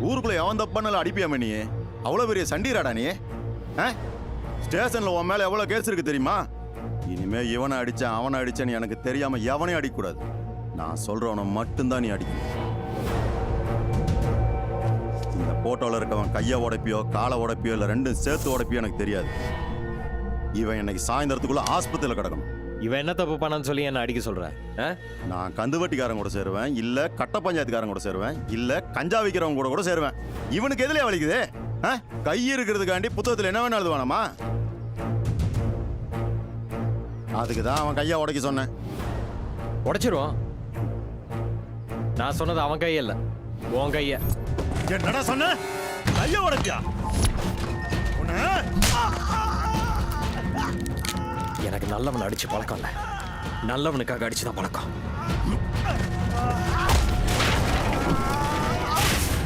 ஊருக்குள்ள எவன் தப்பானாலும் அடிப்பியாம நீ? அவ்வளோ பெரிய சண்டீராடா நீ? ஸ்டேஷன்ல உன் மேல எவ்வளோ கேஸ் இருக்கு தெரியுமா? இனிமே இவனை அடிச்சேன் அவனை அடிச்சேன்னு எனக்கு தெரியாம எவனையும் அடிக்கக்கூடாது. நான் சொல்றவனை மட்டும்தான் நீ அடிக்கணும். இந்த போட்டோல இருக்கவன் கையை உடைப்பியோ காலை உடைப்பியோ இல்லை ரெண்டும் சேர்த்து உடைப்பியோ எனக்கு தெரியாது. இவன் இன்னைக்கு சாயந்தரத்துக்குள்ள ஆஸ்பத்திரியில் கிடக்கணும். இவன் என்ன தப்பு பண்ணான்னு சொல்லி என்ன அடிக்க சொல்ற? நான் கந்துவட்டிக்காரன் கூட சேருவேன், இல்ல கட்ட பஞ்சாயத்துக்காரன் கூட சேருவேன், இல்ல கஞ்சா விற்கிறவங்க கூட கூட சேருவேன். இவனுக்கு எதுல வலிக்குது? கை இருக்கிறதுக்காண்டி புத்தகத்தில் என்ன வேணும் எழுதுவானமா? அதுக்கு தான் அவன் கையை உடைக்க சொன்னேன். உடைச்சிருவான். நான் சொன்னது அவன் கையல்ல, உன் கைய. என்னடா சொன்ன? கையை உடைப்பியா? எனக்கு நல்லவன் அடிச்சு பழக்கம் இல்லை, நல்லவனுக்காக அடிச்சுதான் பழக்கம்.